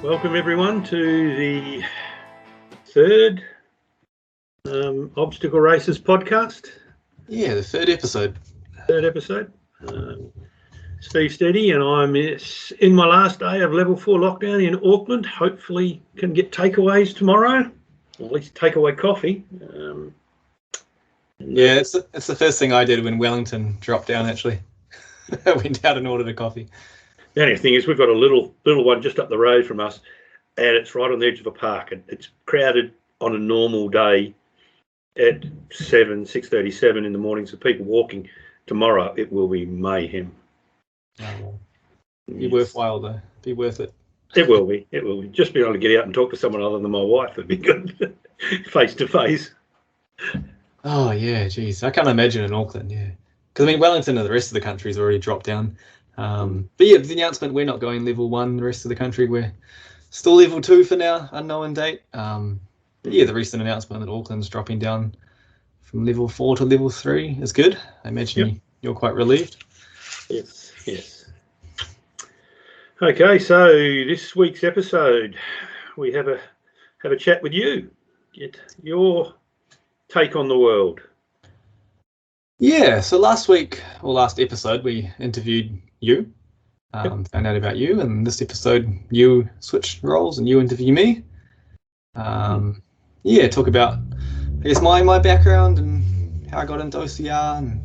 Welcome everyone to the third Obstacle Races podcast. Yeah, the third episode. Steve Steady, and I'm in my last day of level 4 lockdown in Auckland. Hopefully can get takeaways tomorrow, or at least takeaway coffee. Yeah, it's the first thing I did when Wellington dropped down, actually. I went out and ordered a coffee. The only thing is we've got a little one just up the road from us, and it's right on the edge of a park. It's crowded on a normal day at 6:37 in the morning, so people walking. Tomorrow it will be mayhem. Oh, well. Be worthwhile though. Be worth it. It will be. Just being able to get out and talk to someone other than my wife would be good, face to face. Oh yeah, geez, I can't imagine in Auckland. Yeah, because I mean Wellington and the rest of the country's already dropped down. But yeah, the announcement, we're not going level 1. The rest of the country, we're still level 2 for now, unknown date. But yeah, the recent announcement that Auckland's dropping down from level 4 to level 3 is good. I imagine you're quite relieved. Yes. Okay, so this week's episode, we have a chat with you. Get your take on the world. Yeah, so last episode, we interviewed you, found out about you, and this episode, you switched roles and you interview me. Talk about, I guess, my background and how I got into OCR, and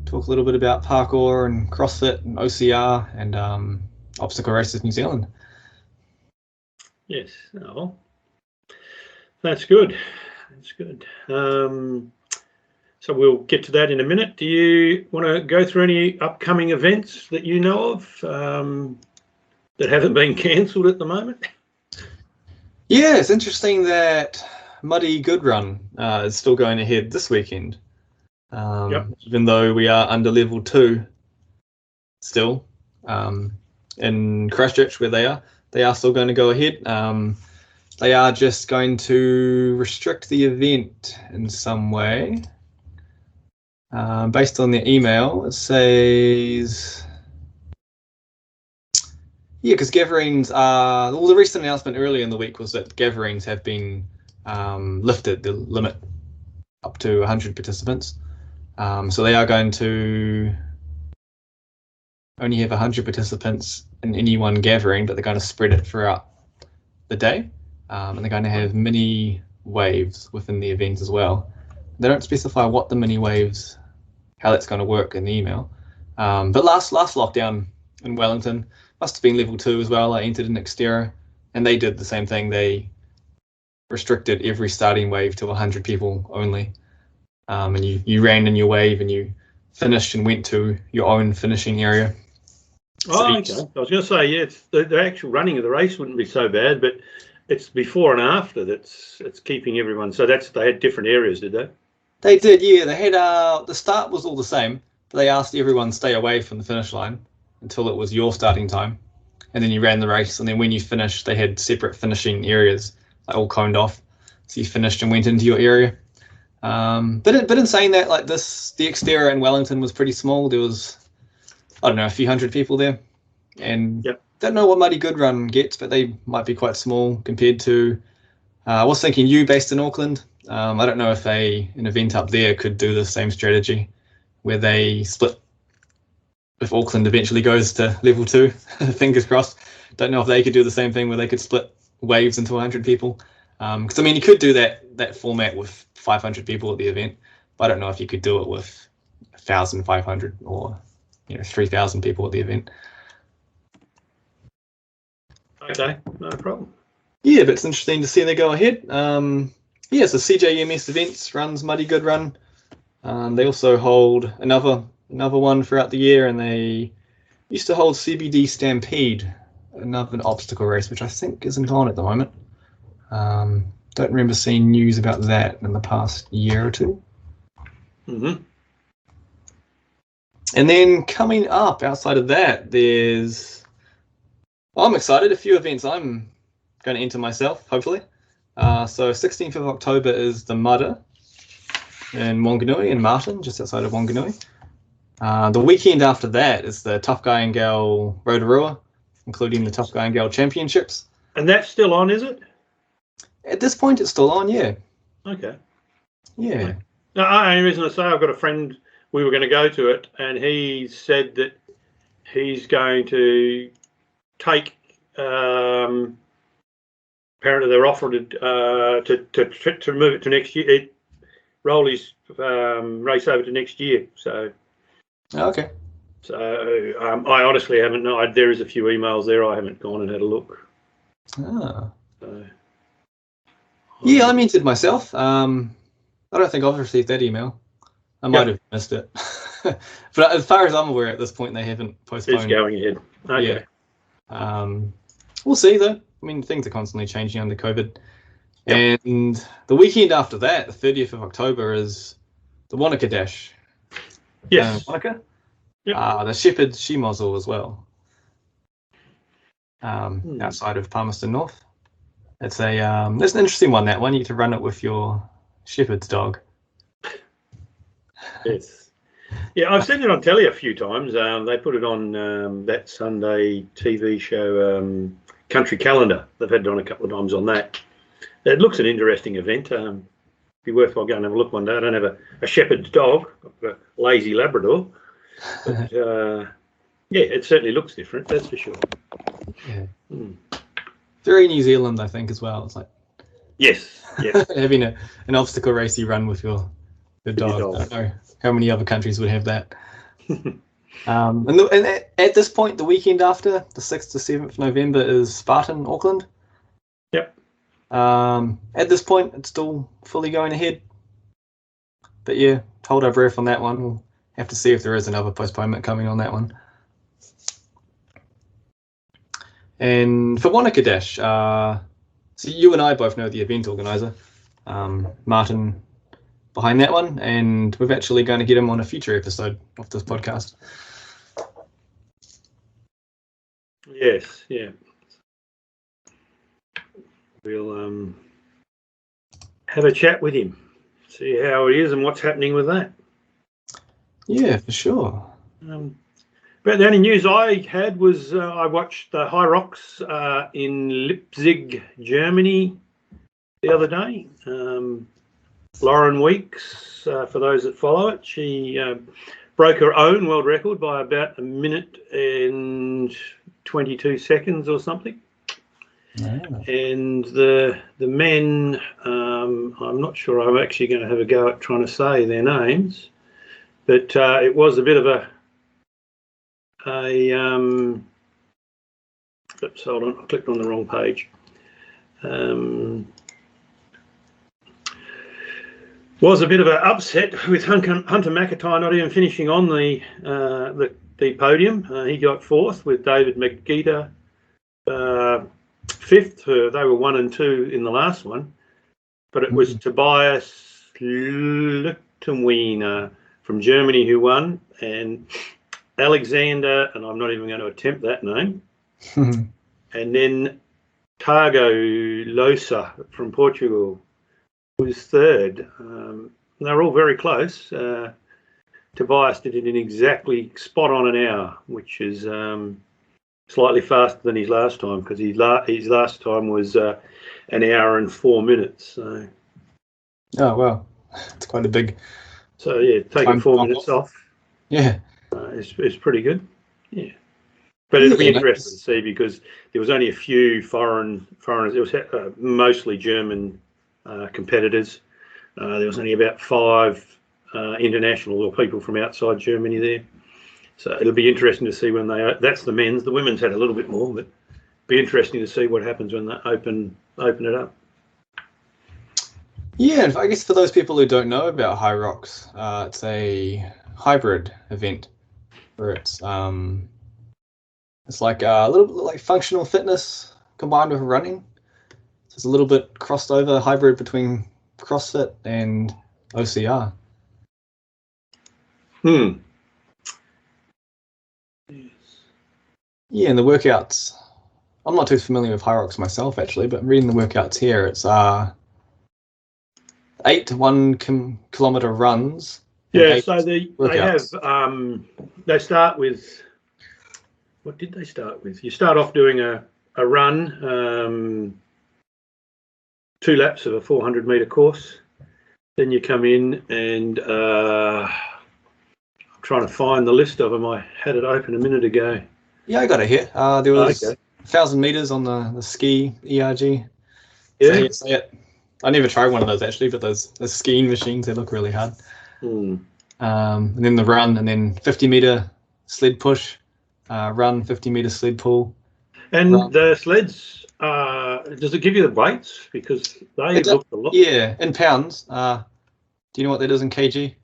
talk a little bit about parkour and CrossFit and OCR and Obstacle Races New Zealand. Yes, oh, that's good. So we'll get to that in a minute. Do you want to go through any upcoming events that you know of that haven't been cancelled at the moment? Yeah, it's interesting that Muddy Good Run is still going ahead this weekend. Even though we are under level 2 still in Christchurch where they are still going to go ahead. They are just going to restrict the event in some way. Based on the email, it says, because gatherings are, the recent announcement earlier in the week was that gatherings have been lifted, the limit up to 100 participants. So they are going to only have 100 participants in any one gathering, but they're going to spread it throughout the day. And they're going to have mini waves within the event as well. They don't specify what the mini waves, how that's going to work in the email. But last lockdown in Wellington must have been level 2 as well. I entered an Xterra, and they did the same thing. They restricted every starting wave to 100 people only. And you ran in your wave and you finished and went to your own finishing area. Okay. I was going to say, it's the actual running of the race wouldn't be so bad, but it's before and after that's keeping everyone. So they had different areas, did they? They did, yeah. They had the start was all the same, but they asked everyone to stay away from the finish line until it was your starting time, and then you ran the race. And then when you finished, they had separate finishing areas, like all coned off. So you finished and went into your area. But in saying that, like this, the Xterra in Wellington was pretty small. There was, I don't know, a few hundred people there, and don't know what Muddy Good Run gets, but they might be quite small compared to. I was thinking you based in Auckland. I don't know if an event up there could do the same strategy where they split. If Auckland eventually goes to level 2, fingers crossed. Don't know if they could do the same thing where they could split waves into 100 people. Because I mean, you could do that format with 500 people at the event, but I don't know if you could do it with 1,500 or 3,000 people at the event. Okay, no problem. Yeah, but it's interesting to see they go ahead. So CJMS Events runs Muddy Good Run. They also hold another one throughout the year, and they used to hold CBD Stampede, another obstacle race, which I think isn't on at the moment. Don't remember seeing news about that in the past year or two. Mm-hmm. And then coming up outside of that, I'm excited, a few events I'm going to enter myself, hopefully. So 16th of October is the Mudder in Wanganui, in Martin, just outside of Wanganui. The weekend after that is the Tough Guy and Gal Rotorua, including the Tough Guy and Gal Championships. And that's still on, is it? At this point, it's still on, yeah. Okay. Yeah. No, the only reason I say I've got a friend, we were going to go to it, and he said that he's going to take, apparently they're offered to move it to next year, roll his race over to next year. So, Okay. So I honestly haven't. No, there is a few emails there. I haven't gone and had a look. Ah. So, yeah, I'm entered myself. I don't think I've received that email. I might have missed it. But as far as I'm aware, at this point, they haven't postponed. It's going ahead. Okay. Yeah. We'll see, though. I mean, things are constantly changing under COVID. Yep. And the weekend after that, the 30th of October, is the Wanaka Dash. Yes. Wanaka? Yep. The Shepherd's She-Mozzle as well. Outside of Palmerston North. It's an interesting one, that one. You get to run it with your shepherd's dog. Yes. Yeah, I've seen it on telly a few times. They put it on that Sunday TV show, Country Calendar. They've had it on a couple of times on that. It looks an interesting event. Be worthwhile going and have a look one day. I don't have a shepherd's dog, a lazy Labrador. But, yeah, it certainly looks different, that's for sure. Yeah. Very New Zealand, I think, as well. It's like yes. having an obstacle race you run with your dog. I don't know how many other countries would have that. And at this point, the weekend after, the 6th to 7th November, is Spartan, Auckland. Yep. At this point, it's still fully going ahead. But yeah, hold our breath on that one. We'll have to see if there is another postponement coming on that one. And for Wanaka Dash, so you and I both know the event organizer, Martin, behind that one, and we're actually going to get him on a future episode of this podcast. Yes, yeah. We'll have a chat with him, see how it is and what's happening with that. Yeah, for sure. But the only news I had was I watched the High Rocks in Leipzig, Germany, the other day. Lauren Weeks, for those that follow it, she broke her own world record by about 1 minute and 22 seconds or something. Yeah. And the men, I'm not sure I'm actually going to have a go at trying to say their names, but it was a bit of oops, hold on, I clicked on the wrong page. Was a bit of an upset with Hunter McIntyre not even finishing on the podium. He got 4th with David McGeeta 5th. They were 1 and 2 in the last one, but it was Tobias Lichtenwiener from Germany who won, and Alexander, and I'm not even going to attempt that name, and then Targo Losa from Portugal was 3rd. They're all very close. Tobias did it in exactly spot on an hour, which is slightly faster than his last time, because his last time was 1 hour and 4 minutes. So. Oh, wow. It's quite a big... So, yeah, taking 4 minutes off. Yeah. It's pretty good. Yeah. But it'll be interesting to see, because there was only a few foreigners. It was mostly German competitors. There was only about 5 international or people from outside Germany there. So it'll be interesting to see when that's the men's. The women's had a little bit more, but it'll be interesting to see what happens when they open it up. Yeah, and I guess for those people who don't know about High Rocks, it's a hybrid event where it's like a little bit like functional fitness combined with running. So it's a little bit crossed over hybrid between CrossFit and OCR. Yes. Yeah, and the workouts, I'm not too familiar with High Rocks myself actually, but reading the workouts here, it's 8 1-kilometer runs. Yeah, so they have they start with, what did they start with? You start off doing a a run, 2 laps of a 400-metre course. Then you come in and I'm trying to find the list of them. I had it open a minute ago. Yeah, I got it here. There was 1,000 meters on the ski ERG. Yeah. So I never tried one of those actually, but those skiing machines, they look really hard. And then the run, and then 50-meter sled push, run, 50-meter sled pull. And run. the sleds, does it give you the weights? Because they look a lot. Yeah, in pounds. Do you know what that is in kg?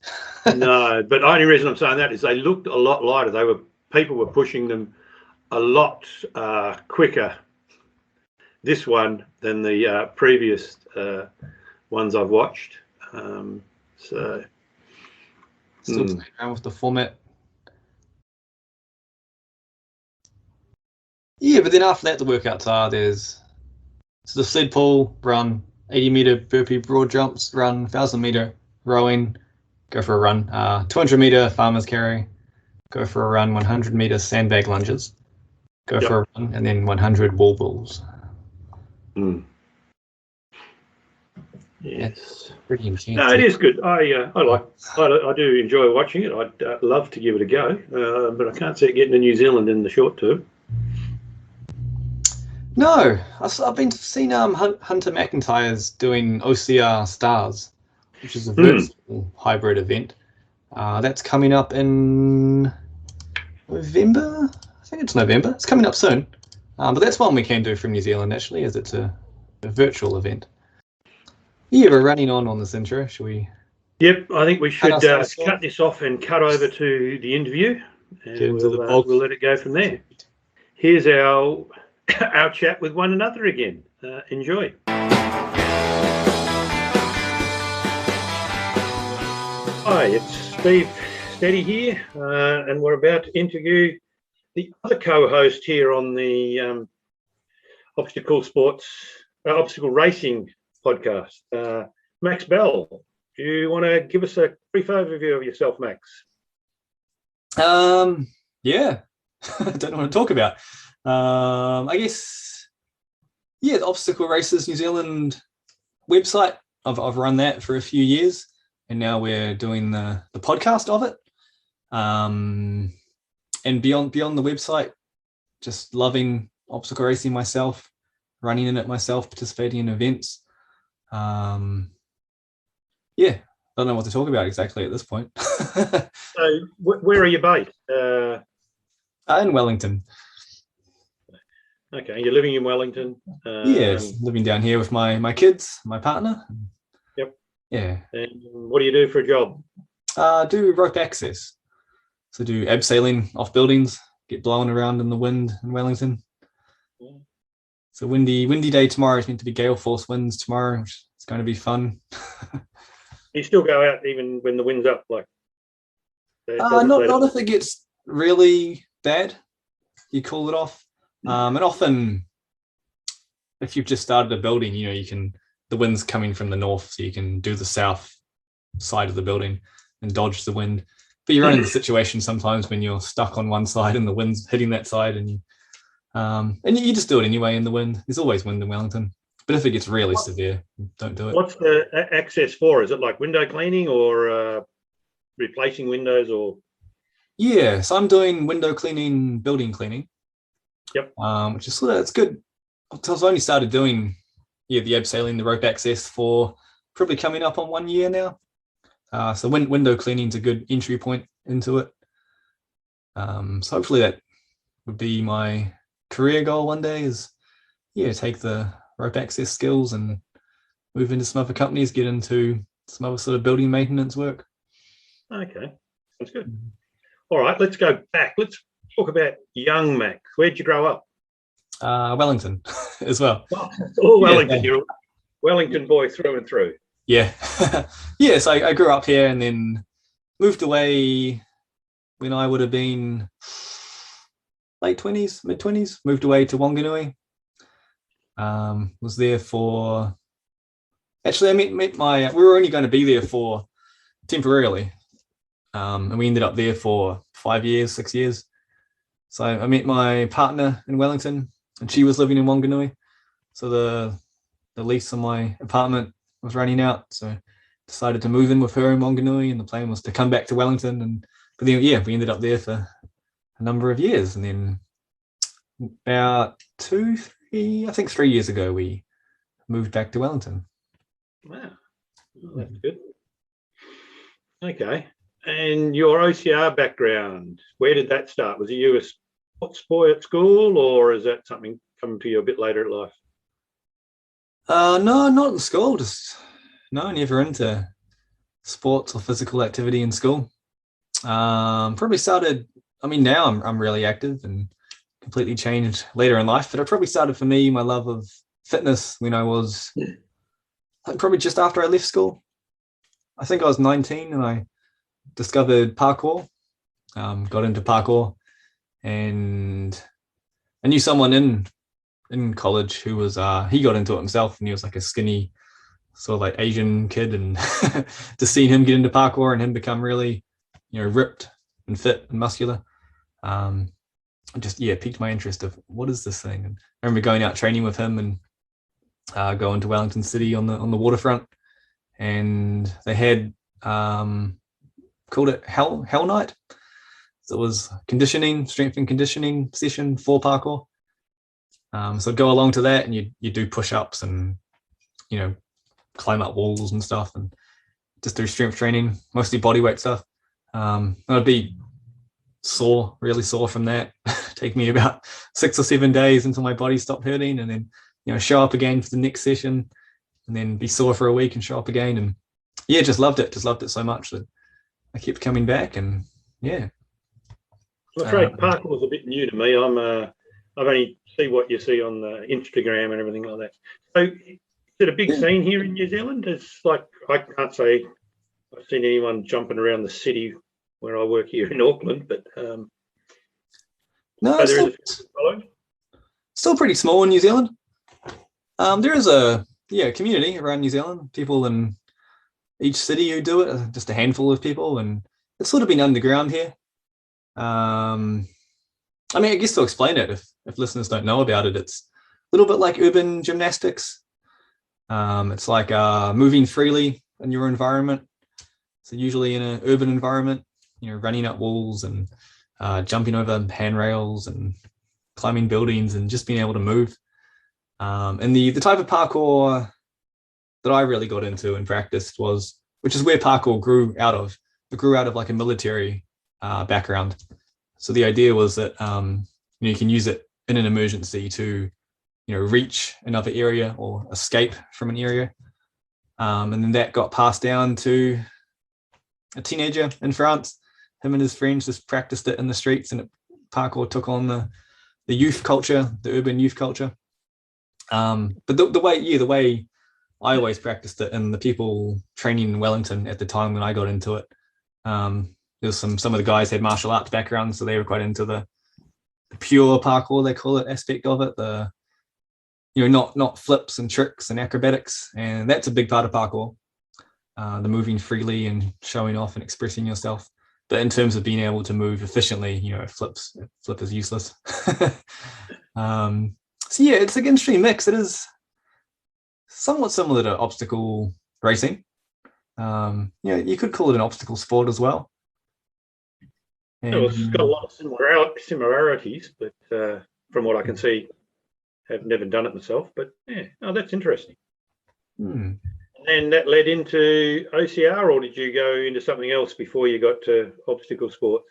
No, but the only reason I'm saying that is they looked a lot lighter. People were pushing them a lot quicker, this one, than the previous ones I've watched. So still playing around with the format. Yeah, but then after that, the workouts are the sled pull, run, 80-meter burpee broad jumps, run, 1,000-meter rowing, go for a run, 200-meter farmer's carry, go for a run, 100-meter sandbag lunges, go for a run, and then 100 wall balls. Yes, pretty intense. No, it is good. I do enjoy watching it. I'd love to give it a go, but I can't see it getting to New Zealand in the short term. No, I've been seeing Hunter McIntyre's doing OCR Stars, which is a virtual hybrid event. That's coming up in November. I think it's November. It's coming up soon. But that's one we can do from New Zealand actually, as it's a virtual event. Yeah, we're running on this intro. Should we? Yep, I think we should cut this off and cut over to the interview, and we'll let it go from there. Here's our chat with one another again. Enjoy. Hi, it's Steve Steady here, and we're about to interview the other co-host here on the obstacle racing podcast, Max Bell. Do you want to give us a brief overview of yourself, Max? Yeah, I don't know what to talk about. I guess, yeah, the Obstacle Races New Zealand website. I've run that for a few years, and now we're doing the podcast of it. And beyond the website, just loving obstacle racing myself, running in it myself, participating in events. Yeah, don't know what to talk about exactly at this point. So, where are you based? In Wellington. Okay, you're living in Wellington. Yes, living down here with my kids, my partner. Yep. Yeah. And what do you do for a job? Do rope access. So do abseiling off buildings, get blown around in the wind in Wellington. Yeah. It's a windy day tomorrow. It's meant to be gale force winds tomorrow, which is going to be fun. You still go out even when the wind's up, like? Not if it gets really bad. You cool it off. And often, if you've just started a building, the wind's coming from the north, so you can do the south side of the building and dodge the wind. But you run into situations sometimes when you're stuck on one side and the wind's hitting that side, and you just do it anyway in the wind. There's always wind in Wellington. But if it gets really severe, don't do it. What's the access for? Is it like window cleaning or replacing windows or? Yeah, so I'm doing window cleaning, building cleaning. Yep. Which is it's good. I've only started doing the abseiling, the rope access for probably coming up on 1 year now. So window cleaning is a good entry point into it. So hopefully that would be my career goal one day, is take the rope access skills and move into some other companies, get into some other sort of building maintenance work. Okay, that's good. All right, let's go back. Let's talk about young Max. Where'd you grow up? Wellington as well. Oh, Wellington. Yeah. You're a Wellington boy through and through. Yeah. Yeah, so I grew up here and then moved away when I would have been late 20s, mid 20s, moved away to Wanganui. Was there for, actually I met we were only going to be there for temporarily. And we ended up there for 5 years, 6 years. So I met my partner in Wellington, and she was living in Wanganui. So the lease on my apartment was running out. So decided to move in with her in Wanganui, and the plan was to come back to Wellington. But then, yeah, we ended up there for a number of years. And then about 3 years ago, we moved back to Wellington. Wow, well, that's good. Okay, and your OCR background, where did that start? Was it you a sports boy at school, or is that something coming to you a bit later in life? No, not in school. Never into sports or physical activity in school. Probably started. I mean, now I'm really active and completely changed later in life. But it probably started for me, my love of fitness, when I was probably just after I left school. I think I was 19 and I discovered parkour. Got into parkour, and I knew someone in college who was he got into it himself, and he was like a skinny sort of like Asian kid, and to see him get into parkour and him become really, ripped and fit and muscular, just piqued my interest of what is this thing. And I remember going out training with him and going to Wellington City on the waterfront, and they had called it Hell Night. So it was strength and conditioning session for parkour. So I'd go along to that, and you do push-ups and climb up walls and stuff, and just do strength training, mostly bodyweight stuff. I'd be really sore from that. Take me about 6 or 7 days until my body stopped hurting, and then show up again for the next session, and then be sore for a week and show up again. And just loved it so much that I kept coming back. And I'm afraid parkour was a bit new to me. I've only see what you see on the Instagram and everything like that. So is it a big scene here in New Zealand? It's like, I can't say I've seen anyone jumping around the city where I work here in Auckland, but no, still pretty small in New Zealand. There is a community around New Zealand, people in each city who do it, just a handful of people, and it's sort of been underground here. I guess to explain it, if listeners don't know about it, it's a little bit like urban gymnastics. It's like moving freely in your environment. So usually in an urban environment, running up walls and jumping over handrails and climbing buildings and just being able to move. And the type of parkour that I really got into and practiced which is where parkour grew out of. It grew out of like a military background. So the idea was that you can use it in an emergency to reach another area or escape from an area, and then that got passed down to a teenager in France. Him and his friends just practiced it in the streets, and parkour took on the youth culture, the urban youth culture. But the way I always practiced it, and the people training in Wellington at the time when I got into it, there's some of the guys had martial arts backgrounds, so they were quite into the pure parkour, they call it, aspect of it. The not flips and tricks and acrobatics, and that's a big part of parkour. The moving freely and showing off and expressing yourself. But in terms of being able to move efficiently, flip is useless. It's an interesting mix. It is somewhat similar to obstacle racing. You could call it an obstacle sport as well. It's got a lot of similarities, but from what I can see, have never done it myself. But that's interesting. And that led into OCR, or did you go into something else before you got to obstacle sports?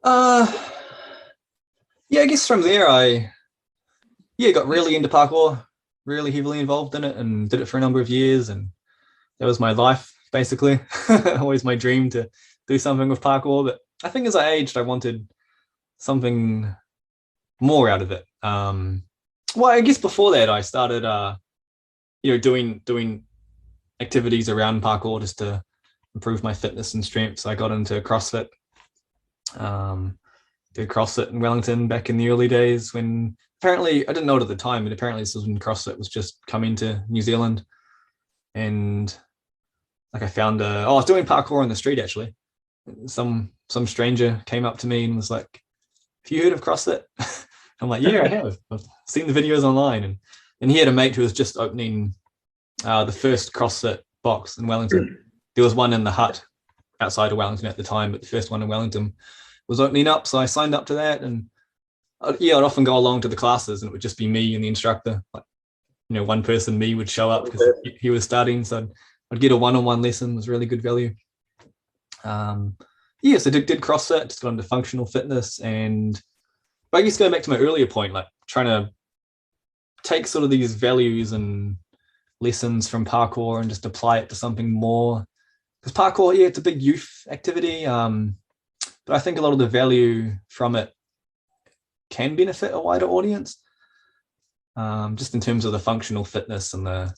I guess from there I got really into parkour, really heavily involved in it, and did it for a number of years, and that was my life basically. Always my dream to do something with parkour. But I think as I aged, I wanted something more out of it. I guess before that I started doing activities around parkour just to improve my fitness and strength. So I got into CrossFit. Did CrossFit in Wellington back in the early days, when apparently, I didn't know it at the time, but apparently this was when CrossFit was just coming to New Zealand. And like I found I was doing parkour on the street actually. Some stranger came up to me and was like, "Have you heard of CrossFit?" I'm like, yeah, I have. I've seen the videos online. And he had a mate who was just opening the first CrossFit box in Wellington. There was one in the hut outside of Wellington at the time, but the first one in Wellington was opening up. So I signed up to that, and I'd often go along to the classes, and it would just be me and the instructor. Like, one person, me, would show up because he was starting. So I'd get a one-on-one lesson. It was really good value. So did CrossFit, just got into functional fitness, but I guess going back to my earlier point, like trying to take sort of these values and lessons from parkour and just apply it to something more. Because parkour, it's a big youth activity, but I think a lot of the value from it can benefit a wider audience, just in terms of the functional fitness and the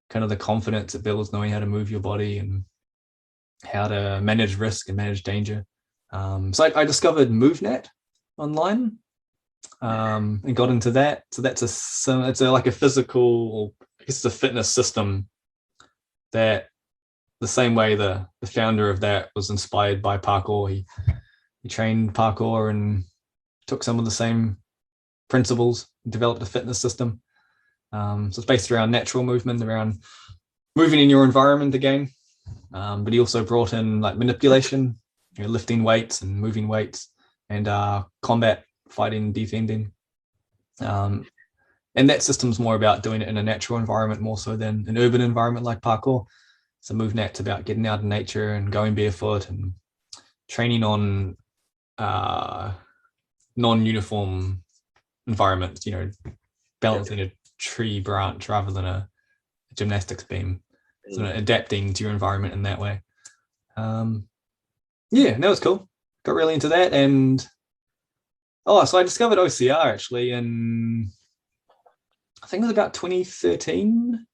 kind of the confidence it builds, knowing how to move your body and how to manage risk and manage danger. So I discovered MoveNet online, and got into that. So it's like a physical, I guess it's a fitness system that, the same way the founder of that was inspired by parkour. He trained parkour and took some of the same principles and developed a fitness system. So it's based around natural movement, around moving in your environment again. But he also brought in like manipulation, lifting weights and moving weights, and combat, fighting, defending. And that system's more about doing it in a natural environment more so than an urban environment like parkour. So MoveNet's about getting out in nature and going barefoot and training on non-uniform environments, balancing a tree branch rather than a gymnastics beam. So adapting to your environment in that way. That was cool. Got really into that. And so I discovered OCR actually in, I think it was about 2013.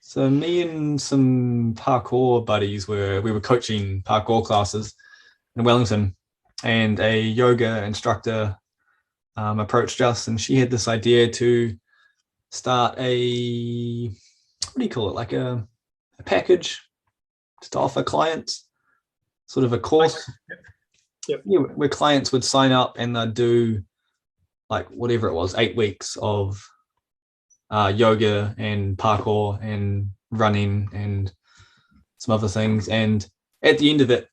So me and some parkour buddies we were coaching parkour classes in Wellington, and a yoga instructor approached us, and she had this idea to start a, what do you call it, like a package to offer clients, sort of a course. Yep. Yeah, where clients would sign up and they'd do like whatever it was, 8 weeks of yoga and parkour and running and some other things, and at the end of it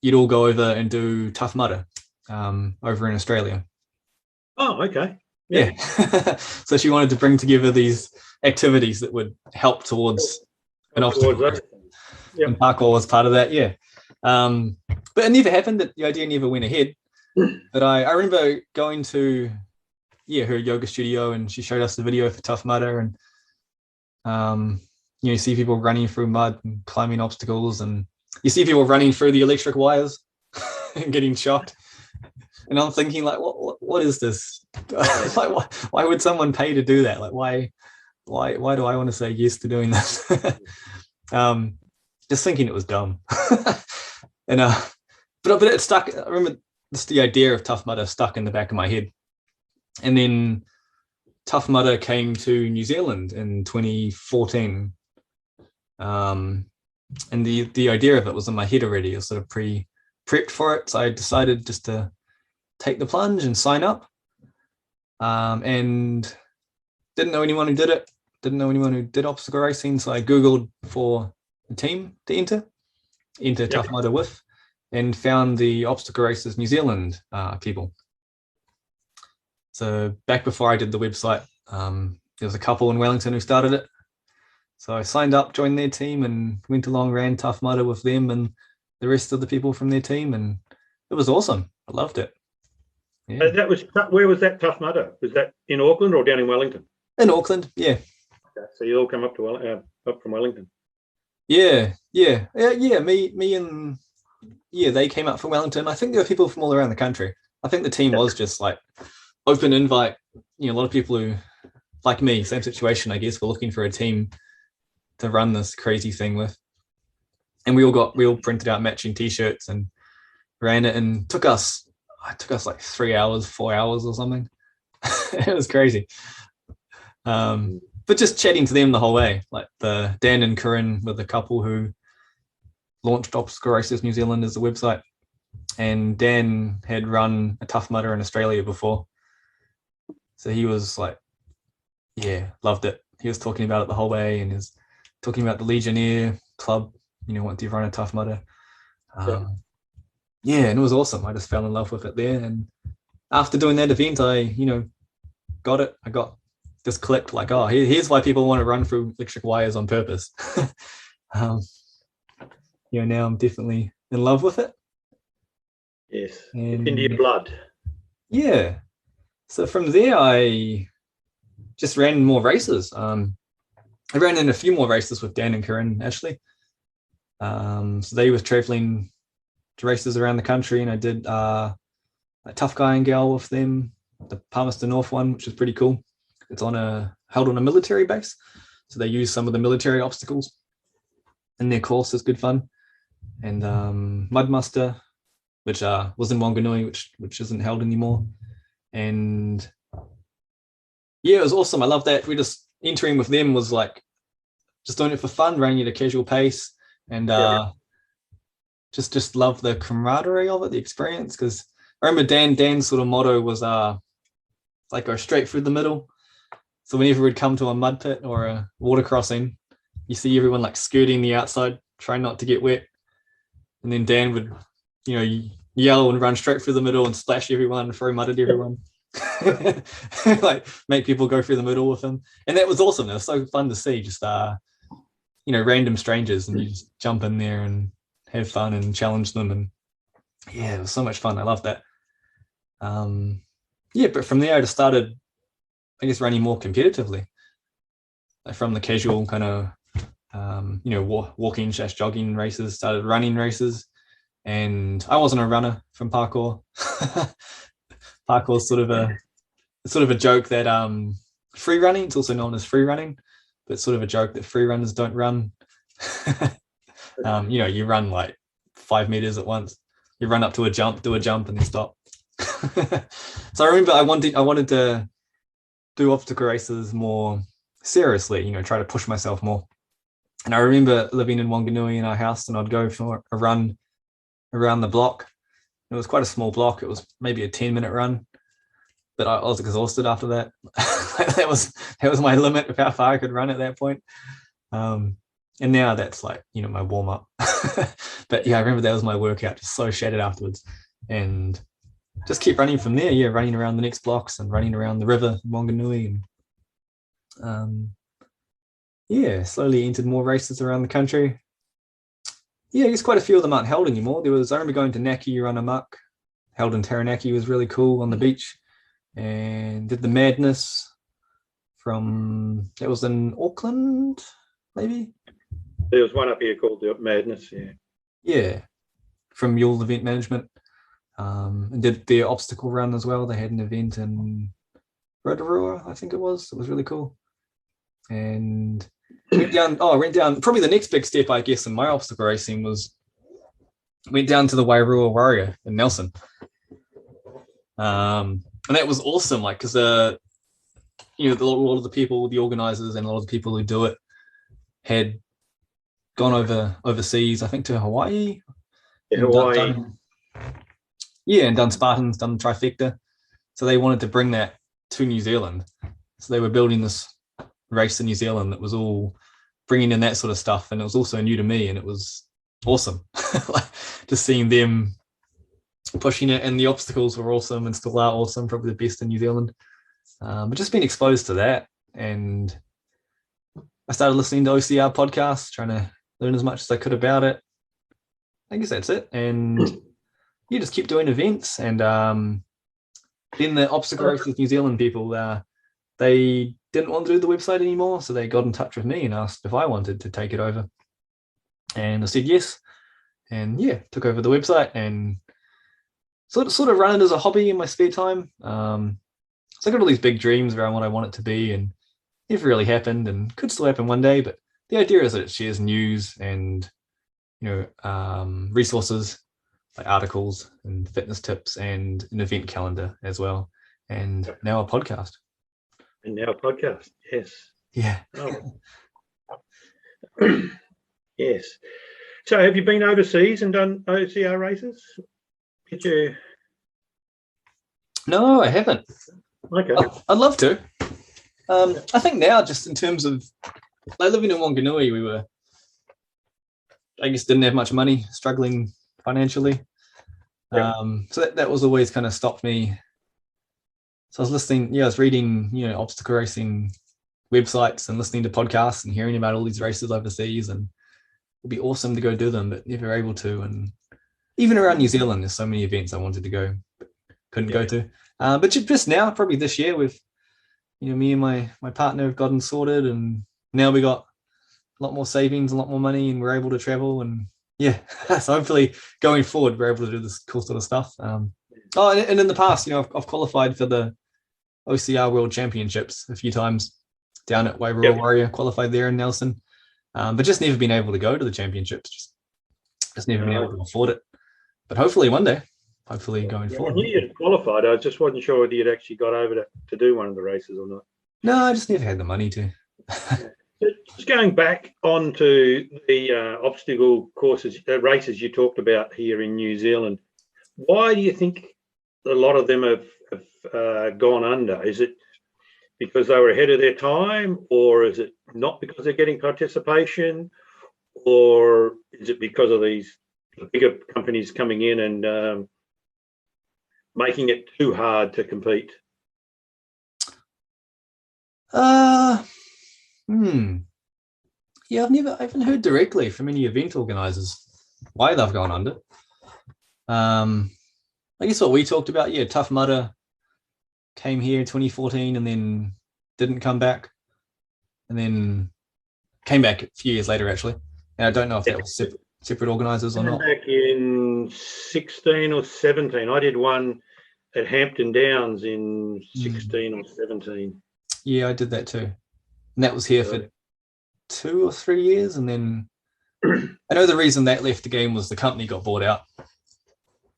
you'd all go over and do Tough Mudder over in Australia. Oh, okay. Yeah. So she wanted to bring together these activities that would help towards an obstacle. Yep. And parkour was part of that. But it never happened. The idea never went ahead. But I remember going to her yoga studio, and she showed us the video for Tough Mudder, and you see people running through mud and climbing obstacles, and you see people running through the electric wires and getting shocked. And I'm thinking, like, what is this? Like, why would someone pay to do that? Like, why do I want to say yes to doing this? Just thinking it was dumb. And but it stuck. I remember the idea of Tough Mudder stuck in the back of my head. And then Tough Mudder came to New Zealand in 2014. And the idea of it was in my head already. I was sort of prepped for it. So I decided just to take the plunge and sign up. And didn't know anyone who did it. Didn't know anyone who did obstacle racing. So I Googled for a team to enter Tough Mudder with, and found the Obstacle Racers New Zealand people. So back before I did the website, there was a couple in Wellington who started it. So I signed up, joined their team, and went along, ran Tough Mudder with them and the rest of the people from their team, and it was awesome. I loved it. Yeah. Where was that Tough Mudder? Was that in Auckland or down in Wellington? In Auckland, yeah. Okay, so you all come up to up from Wellington. Yeah. Me and they came up from Wellington. I think there were people from all around the country. I think the team was just like open invite. A lot of people who, like me, same situation, I guess, were looking for a team to run this crazy thing with. And we all printed out matching t-shirts and ran it, and it took us like 3 hours, 4 hours or something. It was crazy. But just chatting to them the whole way, like the Dan and Corinne were the couple who launched Obstacle Racers New Zealand as a website. and Dan had run a Tough Mudder in Australia before. So he was like, yeah, loved it. He was talking about it the whole way, and he was talking about the Legionnaire Club, once you've run a Tough Mudder. Yeah, and it was awesome. I just fell in love with it there. And after doing that event, I, got it. I got just clicked like, oh, here's why people want to run through electric wires on purpose. Now I'm definitely in love with it. Yes, and into your blood. Yeah. So from there, I just ran more races. I ran in a few more races with Dan and Corinne, actually. So they were traveling to races around the country, and I did a Tough Guy and Gal with them, the Palmerston North one, which is pretty cool. It's held on a military base, so they use some of the military obstacles in their course. It's good fun. And Mudmuster, which was in Wanganui, which isn't held anymore. And yeah, it was awesome. I love that. We just entering with them was like just doing it for fun, running at a casual pace, and just love the camaraderie of it, the experience. Because I remember Dan's sort of motto was like go straight through the middle. So whenever we'd come to a mud pit or a water crossing, you see everyone like skirting the outside, trying not to get wet. And then Dan would, yell and run straight through the middle and splash everyone and throw mud at everyone. Like make people go through the middle with him. And that was awesome. It was so fun to see, just random strangers, and you just jump in there and have fun and challenge them. And yeah, it was so much fun. I loved that. But from there I just started, I guess, running more competitively. Like from the casual kind of walking / jogging races, started running races. And I wasn't a runner from parkour. Parkour is sort of a joke that free running, it's also known as free running, but it's sort of a joke that free runners don't run. You run like 5 meters at once. You run up to a jump, do a jump, and then stop. So I remember I wanted to do obstacle races more seriously, try to push myself more. And I remember living in Wanganui in our house, and I'd go for a run around the block. It was quite a small block. It was maybe a 10-minute run, but I was exhausted after that. that was my limit of how far I could run at that point. And now that's like, my warm up. But yeah, I remember that was my workout, just so shattered afterwards, and just keep running from there. Yeah, running around the next blocks and running around the river in Wanganui. And slowly entered more races around the country. Yeah, I guess quite a few of them aren't held anymore. I remember going to Naki Run Amok, held in Taranaki, was really cool on the beach, and did the Madness that was in Auckland, maybe? There was one up here called the Madness, yeah. Yeah, from Mule Event Management. And did their obstacle run as well. They had an event in Rotorua, I think it was. It was really cool. And I went down, probably the next big step, I guess, in my obstacle racing went down to the Wairua Warrior in Nelson. And that was awesome, like, because a lot of the people, the organizers, and a lot of the people who do it had gone overseas, I think to Hawaii. Yeah, Hawaii. And done Spartans, done Trifecta. So they wanted to bring that to New Zealand. So they were building this race in New Zealand that was all bringing in that sort of stuff, and it was also new to me, and it was awesome. Like, just seeing them pushing it, and the obstacles were awesome and still are awesome, probably the best in New Zealand. But just being exposed to that, and I started listening to OCR podcasts, trying to learn as much as I could about it. I guess that's it. And you just keep doing events. And then the obstacle races New Zealand people, they didn't want to do the website anymore, so they got in touch with me and asked if I wanted to take it over. And I said yes. And yeah, took over the website and sort of run it as a hobby in my spare time. So I got all these big dreams around what I want it to be, and never really happened, and could still happen one day. But the idea is that it shares news and resources like articles and fitness tips and an event calendar as well, and now a podcast. Yes. Yeah. Oh. Yes. So have you been overseas and done OCR races? Did you? No, I haven't. Okay. I'd love to. I think now, just in terms of like living in Wanganui, we were, I guess, didn't have much money, struggling financially. Yeah. So that was always kind of stopped me. So I was listening, I was reading, obstacle racing websites and listening to podcasts and hearing about all these races overseas, and it'd be awesome to go do them, but never able to. And even around New Zealand, there's so many events I wanted to go, but couldn't go to. But just now, probably this year, with me and my partner have gotten sorted, and now we got a lot more savings, a lot more money, and we're able to travel. And so hopefully going forward, we're able to do this cool sort of stuff. And in the past, I've qualified for the OCR World Championships a few times down at Wairua Warrior, qualified there in Nelson, but just never been able to go to the championships. Just never been able to afford it. But hopefully one day, going forward. I knew you'd qualified. I just wasn't sure whether you'd actually got over to do one of the races or not. No, I just never had the money to. Just going back onto the obstacle courses, races you talked about here in New Zealand, why do you think a lot of them have gone under? Is it because they were ahead of their time, or is it not because they're getting participation, or is it because of these bigger companies coming in and making it too hard to compete? Yeah, I haven't heard directly from any event organizers why they've gone under. I guess what we talked about, Tough Mudder came here in 2014 and then didn't come back, and then came back a few years later, actually. And I don't know if that was separate organizers or not. Back in 16 or 17. I did one at Hampton Downs in 16 or 17. Yeah, I did that too. And that was here for 2 or 3 years. And then I know the reason that left the game was the company got bought out.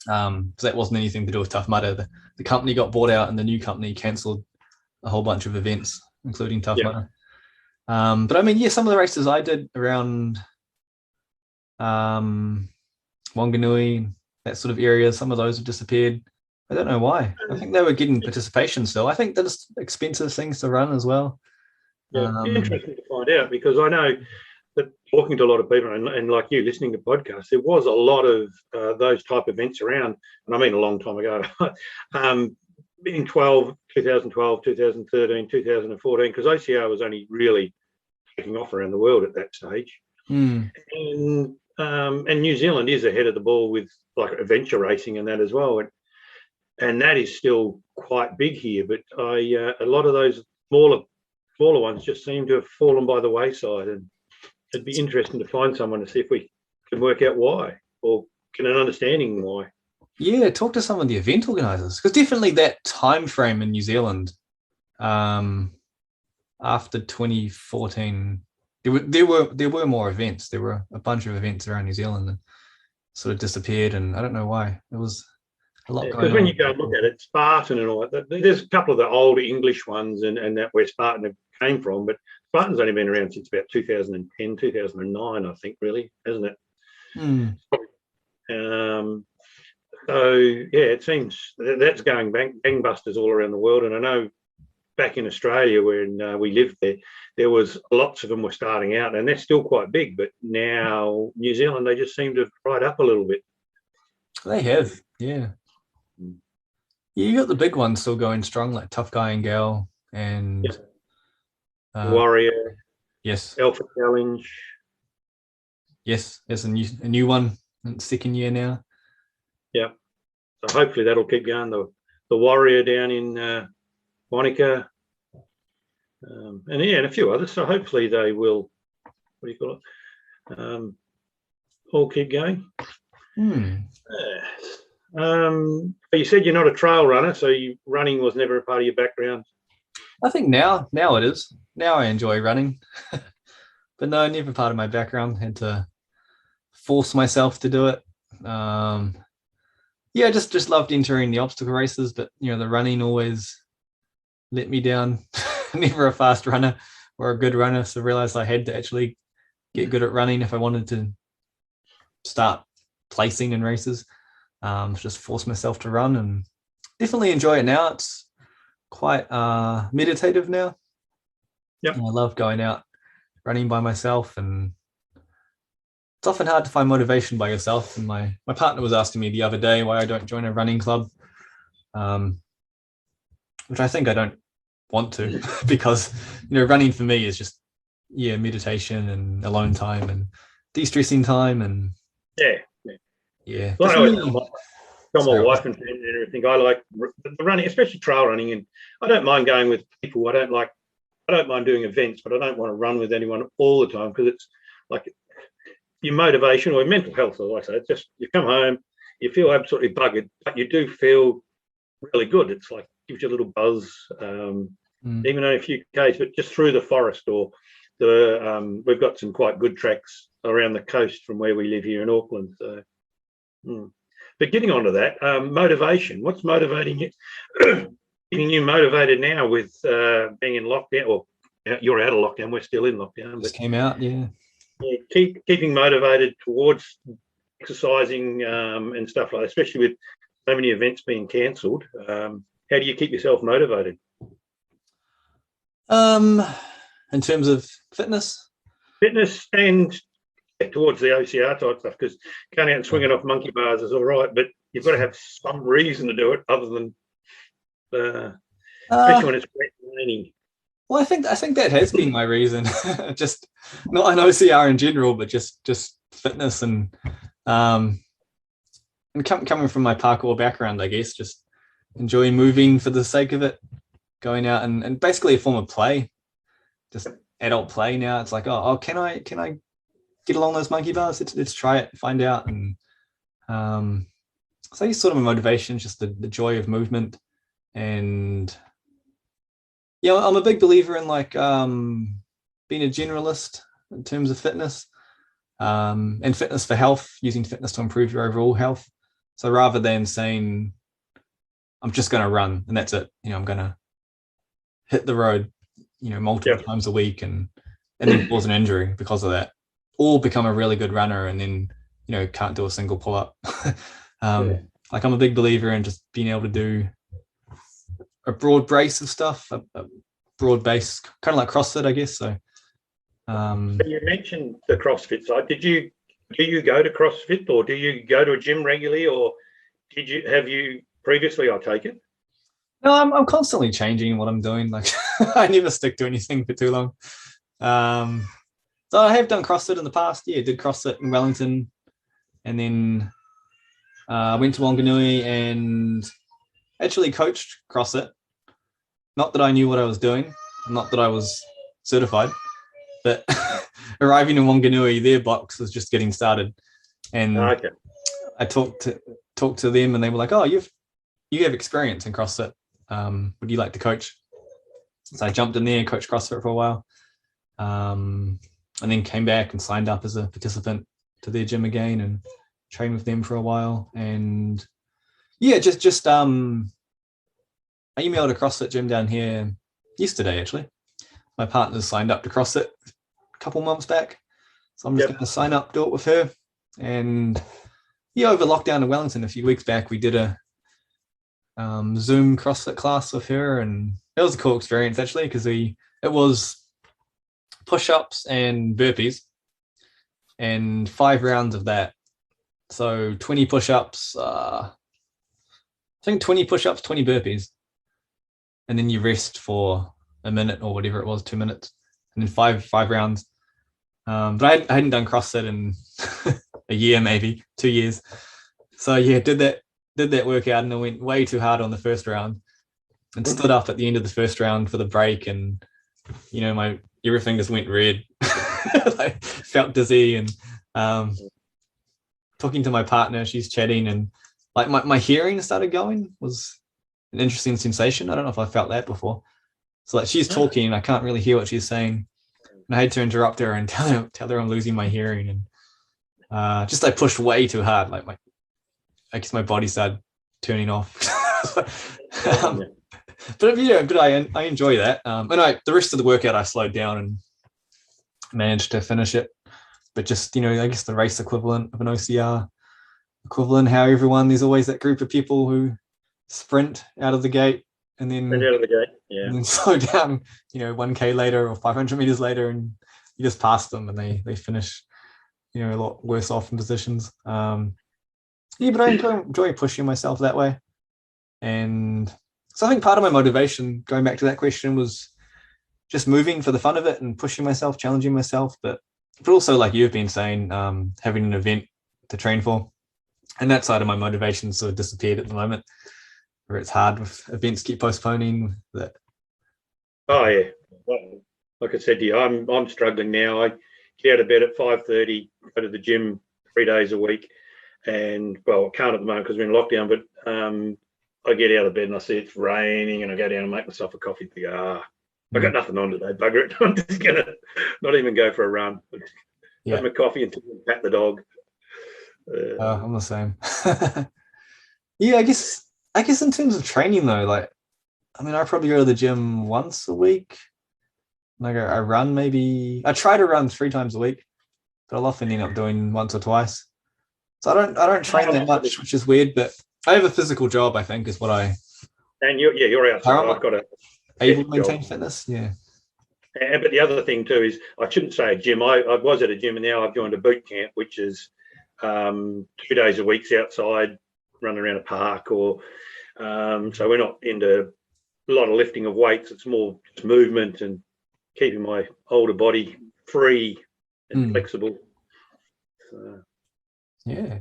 So that wasn't anything to do with Tough Mudder. The company got bought out and the new company cancelled a whole bunch of events, including Tough Mudder. But I mean, some of the races I did around Wanganui, that sort of area, some of those have disappeared. I don't know why. I think they were getting participation still. I think that's expensive things to run as well. Yeah, it'd be interesting to find out, because I know that talking to a lot of people and like you listening to podcasts, there was a lot of those type of events around, and I mean a long time ago, in 2012, 2013, 2014, because OCR was only really taking off around the world at that stage. And New Zealand is ahead of the ball with like adventure racing and that as well. And that is still quite big here, but a lot of those smaller ones just seem to have fallen by the wayside, and it'd be interesting to find someone to see if we can work out why, or get an understanding why. Yeah, talk to some of the event organisers, because definitely that time frame in New Zealand, after 2014, there were more events. There were a bunch of events around New Zealand that sort of disappeared, and I don't know why. It was a lot going on. Because when you go and look at it, Spartan and all that, there's a couple of the old English ones and that where Spartan came from, but Spartan's only been around since about 2010, 2009, I think, really, hasn't it? So it seems that's going gangbusters all around the world. And I know back in Australia when we lived there was lots of them were starting out, and they're still quite big, but now New Zealand, they just seem to have dried up a little bit. They have, yeah. You got the big ones still going strong, like Tough Guy and Gal and Warrior. Yes. Alpha Challenge. Yes, there's a new one in its second year now. Yeah. So hopefully that'll keep going. The Warrior down in Monica. And a few others. So hopefully they will, what do you call it? All keep going. You said you're not a trail runner, so running was never a part of your background. I think now it is. Now I enjoy running, but no, never part of my background. Had to force myself to do it. Just loved entering the obstacle races, but the running always let me down. Never a fast runner or a good runner, so realized I had to actually get good at running if I wanted to start placing in races. Just force myself to run and definitely enjoy it now. It's quite meditative now. Yep. And I love going out running by myself, and it's often hard to find motivation by yourself. And my partner was asking me the other day why I don't join a running club, which I think I don't want to because running for me is just meditation and alone time and de-stressing time and yeah. Well, I always tell my wife and everything, I like the running, especially trail running, and I don't mind going with people. I don't mind doing events, but I don't want to run with anyone all the time because it's like your motivation or your mental health, as I say. It's just you come home, you feel absolutely buggered, but you do feel really good. It's like gives you a little buzz, even only a few k's, but just through the forest or we've got some quite good tracks around the coast from where we live here in Auckland. So, but getting onto that, motivation. What's motivating you? Getting you motivated now with being in lockdown, or you're out of lockdown. We're still in lockdown. Just came out, keeping motivated towards exercising and stuff like that, especially with so many events being cancelled. How do you keep yourself motivated? In terms of fitness and towards the OCR type stuff, because going out and swinging off monkey bars is all right, but you've got to have some reason to do it other than especially when it's wet and raining. Well, I think that has been my reason. Just not an OCR in general, but just fitness and coming from my parkour background, I guess, just enjoying moving for the sake of it, going out and basically a form of play, just adult play now. It's like, oh, can I get along those monkey bars? Let's try it, find out. And so it's sort of a motivation, just the joy of movement. And I'm a big believer in like being a generalist in terms of fitness, and fitness for health, using fitness to improve your overall health. So rather than saying I'm just going to run and that's it, I'm going to hit the road, multiple times a week and then cause an injury because of that, or become a really good runner and then can't do a single pull-up. Like I'm a big believer in just being able to do a broad brace of stuff, a broad base, kind of like CrossFit, I guess. So you mentioned the CrossFit side. Do you go to CrossFit, or do you go to a gym regularly, or have you previously, I take it? No, I'm constantly changing what I'm doing. Like I never stick to anything for too long. So I have done CrossFit in the past. Yeah, did CrossFit in Wellington, and then went to Wanganui and actually coached CrossFit. Not that I knew what I was doing, not that I was certified, but arriving in Wanganui, their box was just getting started, and I talked to them, and they were like, "Oh, you have experience in CrossFit. Would you like to coach?" So I jumped in there and coached CrossFit for a while, and then came back and signed up as a participant to their gym again and trained with them for a while. And just I emailed a CrossFit gym down here yesterday, actually. My partner's signed up to CrossFit a couple months back, so I'm just going to sign up, do it with her. And over lockdown in Wellington a few weeks back, we did a Zoom CrossFit class with her, and it was a cool experience actually, because it was push-ups and burpees and 5 rounds of that. So 20 push-ups, I think 20 push-ups, 20 burpees, and then you rest for a minute or whatever it was, 2 minutes, and then five rounds. But I hadn't done CrossFit in a year, maybe 2 years. So did that workout, and I went way too hard on the first round and stood up at the end of the first round for the break, and everything just went red. Like, felt dizzy, and talking to my partner, she's chatting, and like my hearing started going. Was an interesting sensation. I don't know if I felt that before. So like she's talking and I can't really hear what she's saying, and I had to interrupt her and tell her I'm losing my hearing, and just I pushed way too hard. Like I guess my body started turning off. But I enjoy that. And the rest of the workout I slowed down and managed to finish it. But just I guess the race equivalent of an OCR. equivalent, how there's always that group of people who sprint out of the gate and then out of the gate, yeah, and then slow down, 1K later or 500 meters later, and you just pass them and they finish, a lot worse off in positions. But I enjoy pushing myself that way. And so I think part of my motivation, going back to that question, was just moving for the fun of it and pushing myself, challenging myself, but also, like you've been saying, having an event to train for. And that side of my motivation sort of disappeared at the moment, where it's hard with events keep postponing that. Oh yeah, well, like I said to you, I'm struggling now. I get out of bed at 5:30, go to the gym 3 days a week, and well, I can't at the moment because we're in lockdown. But I get out of bed and I see it's raining, and I go down and make myself a coffee. I think, I got nothing on today, bugger it. I'm just gonna not even go for a run. Have my coffee and pat the dog. I'm the same. Yeah, I guess in terms of training though, like, I mean, I probably go to the gym once a week. Like I run maybe. I try to run 3 times a week, but I'll often end up doing once or twice. So I don't train that much, which is weird. But I have a physical job, I think, is what I. And you're outside. I've got able to maintain fitness. Yeah. But the other thing too is I shouldn't say a gym. I was at a gym and now I've joined a boot camp, which is 2 days a week outside, running around a park, or so we're not into a lot of lifting of weights. It's more just movement and keeping my older body free and flexible. So, yeah.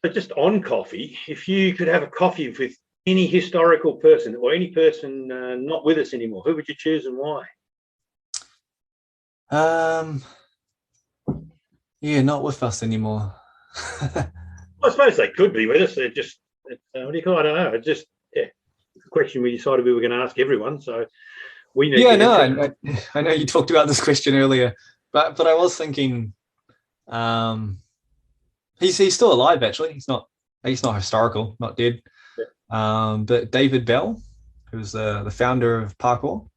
But just on coffee, if you could have a coffee with any historical person or any person not with us anymore, who would you choose and why? Yeah, not with us anymore. I suppose they could be with us. They're just, what do you call it? I don't know. It's just, it's a question we decided we were going to ask everyone. So we need I know you talked about this question earlier, but I was thinking, he's still alive actually. He's not historical, not dead. Yeah. But David Bell, who's the founder of parkour.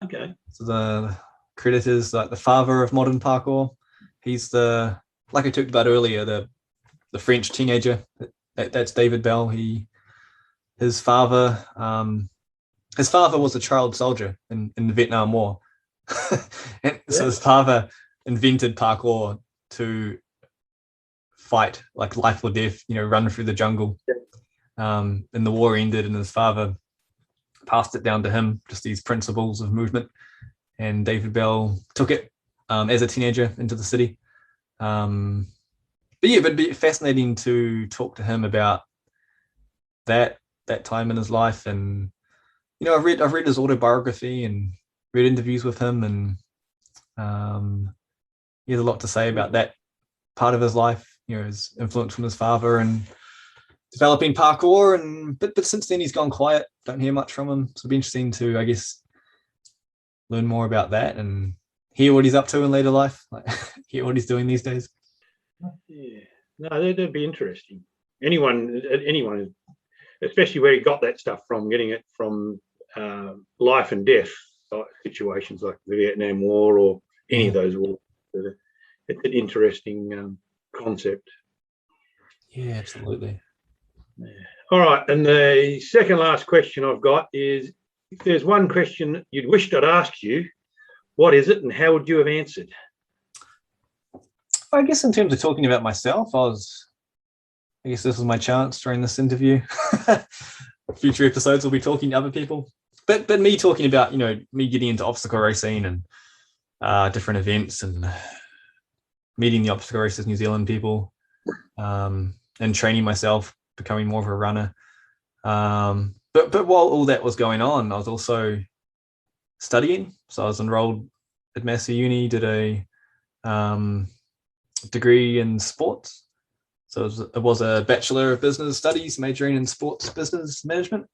Okay. So the credit is like the father of modern parkour. He's like I talked about earlier, the French teenager. That's David Bell. His father was a child soldier in the Vietnam War. So his father invented parkour to fight like life or death, run through the jungle. And the war ended and his father passed it down to him, just these principles of movement. And David Bell took it as a teenager into the city. But it'd be fascinating to talk to him about that time in his life. And I've read his autobiography and read interviews with him, and he has a lot to say about that part of his life, his influence from his father and developing parkour. But since then he's gone quiet, don't hear much from him. So it'd be interesting to, I guess, learn more about that and hear what he's up to in later life, like hear what he's doing these days. Yeah, no, that'd be interesting. Anyone, especially where he got that stuff from, getting it from life and death situations like the Vietnam War or any of those wars. It's an interesting concept. Yeah, absolutely. Yeah. All right, and the second last question I've got is, if there's one question you'd wished I'd asked you, what is it and how would you have answered? I guess in terms of talking about myself, I guess this was my chance during this interview. Future episodes will be talking to other people. But me talking about, me getting into obstacle racing and different events and meeting the obstacle racers New Zealand people, and training myself, becoming more of a runner. But while all that was going on, I was also studying. So I was enrolled at Massey Uni, did a degree in sports. So it was a Bachelor of Business Studies, majoring in sports business management.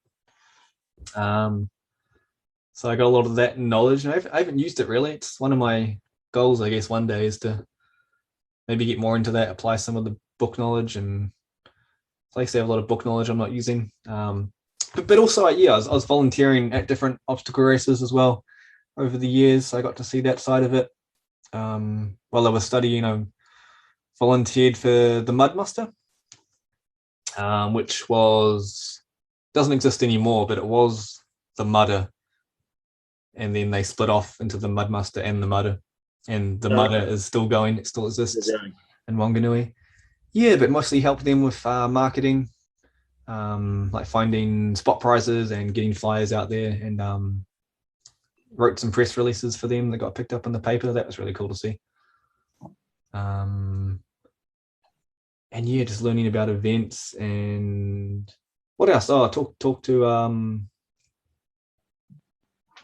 So I got a lot of that knowledge, and I haven't used it really. It's one of my goals, I guess, one day is to maybe get more into that, apply some of the book knowledge, and like I say, I have a lot of book knowledge I'm not using. But also, I was volunteering at different obstacle races as well over the years. So I got to see that side of it. While I was studying, I volunteered for the Mud Muster, which doesn't exist anymore, but it was the Mudder, and then they split off into the Mud Muster and the Mudder, and the Mudder is still going. It still exists in Wanganui. Yeah, but mostly helped them with marketing, like finding spot prizes and getting flyers out there, and wrote some press releases for them that got picked up in the paper. That was really cool to see. And yeah, just learning about events and what else? Oh, talk to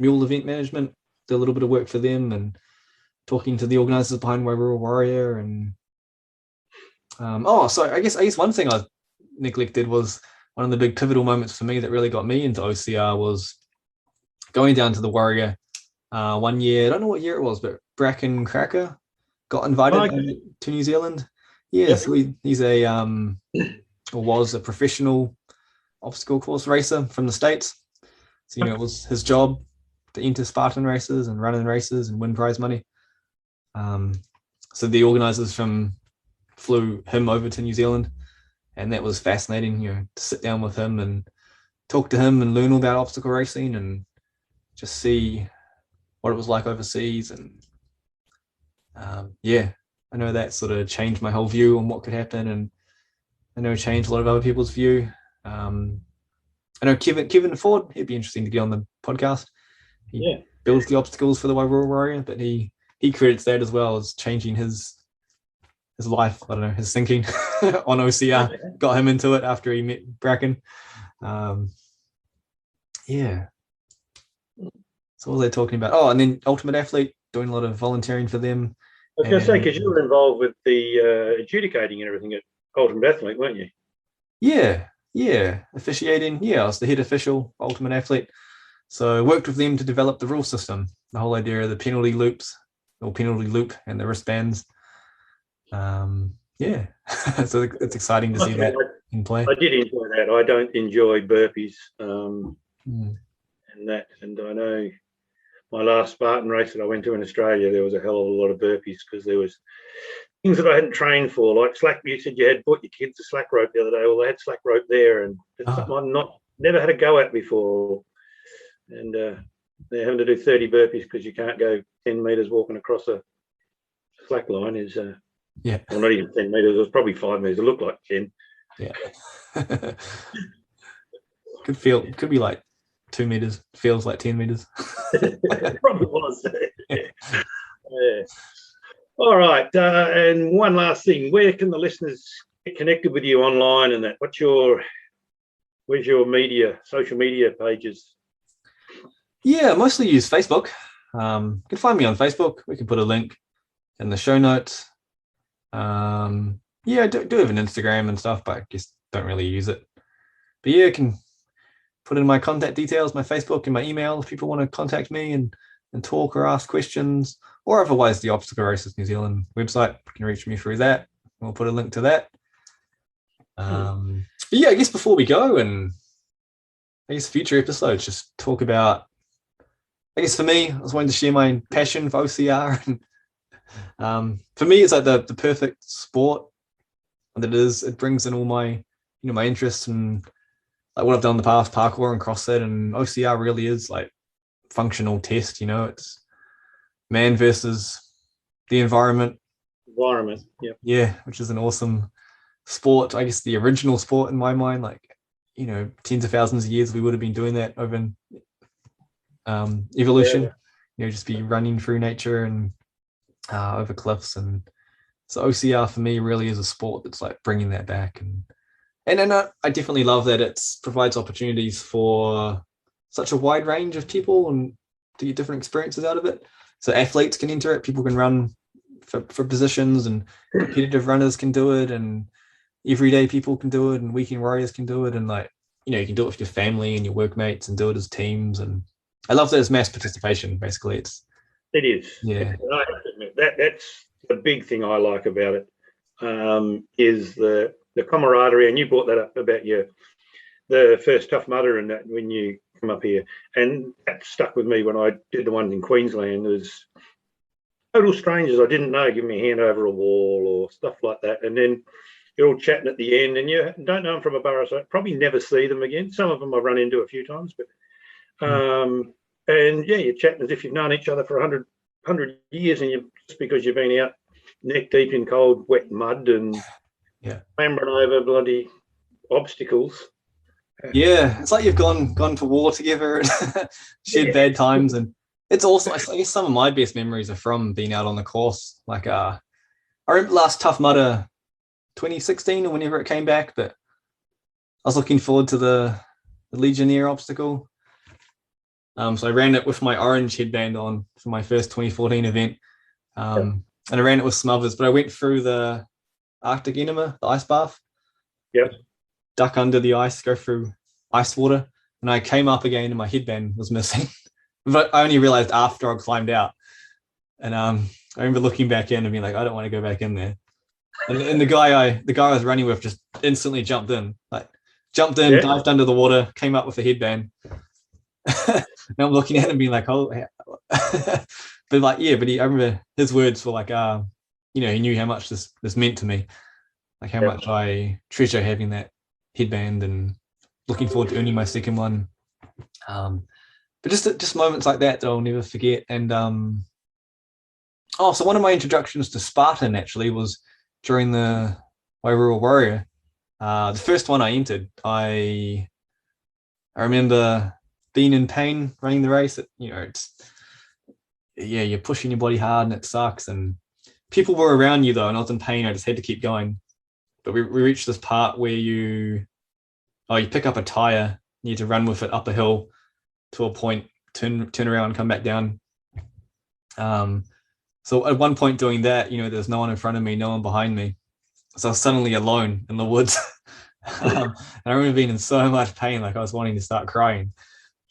Mule Event Management, did a little bit of work for them, and talking to the organizers behind Wairua Warrior. And so I guess one thing I neglected was one of the big pivotal moments for me that really got me into OCR was going down to the Warrior one year. I don't know what year it was, but Bracken Cracker got invited to New Zealand. Yeah, yep. So he's was a professional obstacle course racer from the States. So, it was his job to enter Spartan races and run in races and win prize money. So the organizers flew him over to New Zealand, and that was fascinating, to sit down with him and talk to him and learn all about obstacle racing and just see what it was like overseas. And I know that sort of changed my whole view on what could happen, and I know it changed a lot of other people's view. I know Kevin Ford, he'd be interesting to get on the podcast. He builds the obstacles for the Wairua Warrior, but he credits that as well as changing his life. I don't know, his thinking on OCR got him into it after he met Bracken. So what was I talking about? Oh, and then Ultimate Athlete, doing a lot of volunteering for them. I was going to say, because you were involved with the adjudicating and everything at Ultimate Athlete, weren't you? Yeah, officiating. Yeah, I was the head official, Ultimate Athlete. So I worked with them to develop the rule system, the whole idea of the penalty loops, or penalty loop, and the wristbands. So it's exciting to see that in play. I did enjoy that. I don't enjoy burpees and I know my last Spartan race that I went to in Australia, there was a hell of a lot of burpees because there was things that I hadn't trained for, like slack. You said you had bought your kids a slack rope the other day. Well, they had slack rope there, and it's something I've never had a go at before. And they're having to do 30 burpees because you can't go 10 meters walking across a slack line. Is well, not even 10 meters. It was probably 5 meters. It looked like 10. Yeah. Could be like 2 meters. Feels like 10 meters. It probably was. Yeah. All right. And one last thing. Where can the listeners get connected with you online and that? Where's your social media pages? Yeah, mostly use Facebook. You can find me on Facebook. We can put a link in the show notes. I do have an Instagram and stuff, but I guess don't really use it. But yeah, I can put in my contact details, my Facebook and my email if people want to contact me and talk or ask questions, or otherwise the Obstacle Races New Zealand website. You can reach me through that. We'll put a link to that. But yeah, I guess before we go, and I guess future episodes, just talk about, I guess for me, I was wanting to share my passion for OCR. And for me, it's like the perfect sport that it is. It brings in all my, my interests and like what I've done in the past, parkour and CrossFit, and OCR really is like functional test. It's man versus the environment. Yeah, which is an awesome sport. I guess the original sport in my mind, like, tens of thousands of years we would have been doing that over in evolution. Just be running through nature and over cliffs. And so OCR for me really is a sport that's like bringing that back. And I definitely love that it provides opportunities for such a wide range of people and to get different experiences out of it. So athletes can enter it, people can run for positions, and competitive runners can do it, and everyday people can do it, and weekend warriors can do it, and like, you can do it with your family and your workmates and do it as teams. And I love that it's mass participation. Basically, it is. Yeah, I have to admit, that's the big thing I like about it, is the camaraderie. And you brought that up about the first Tough Mudder and that when you come up here, and that stuck with me when I did the ones in Queensland. total strangers I didn't know give me a hand over a wall or stuff like that. And then you're all chatting at the end, and you don't know them from a borough, so probably never see them again. Some of them I've run into a few times, but and yeah, you're chatting as if you've known each other for 100 years, and just because you've been out neck deep in cold, wet mud and clambering over bloody obstacles. Yeah, it's like you've gone to war together and shared bad times, and it's also, I guess some of my best memories are from being out on the course. Like I remember last Tough Mudder 2016 or whenever it came back, but I was looking forward to the Legionnaire obstacle. So I ran it with my orange headband on for my first 2014 event. And I ran it with some others, but I went through the Arctic Enema, the ice bath. Yep. Duck under the ice, go through ice water. And I came up again and my headband was missing. But I only realized after I climbed out. And I remember looking back in and being like, I don't want to go back in there. And the guy I was running with just instantly jumped in, dived under the water, came up with a headband. Now I'm looking at him being like, oh, but like, yeah, but I remember his words were like, he knew how much this meant to me, like how much I treasure having that headband and looking forward to earning my second one. But just moments like that I'll never forget. And so one of my introductions to Spartan actually was during the Wairua Warrior. The first one I entered, I remember being in pain running the race. You're pushing your body hard and it sucks. And people were around you though, and I was in pain. I just had to keep going. But we reached this part where you pick up a tire, you need to run with it up a hill to a point, turn around, come back down. So at one point doing that, there's no one in front of me, no one behind me. So I was suddenly alone in the woods. And I remember being in so much pain, like I was wanting to start crying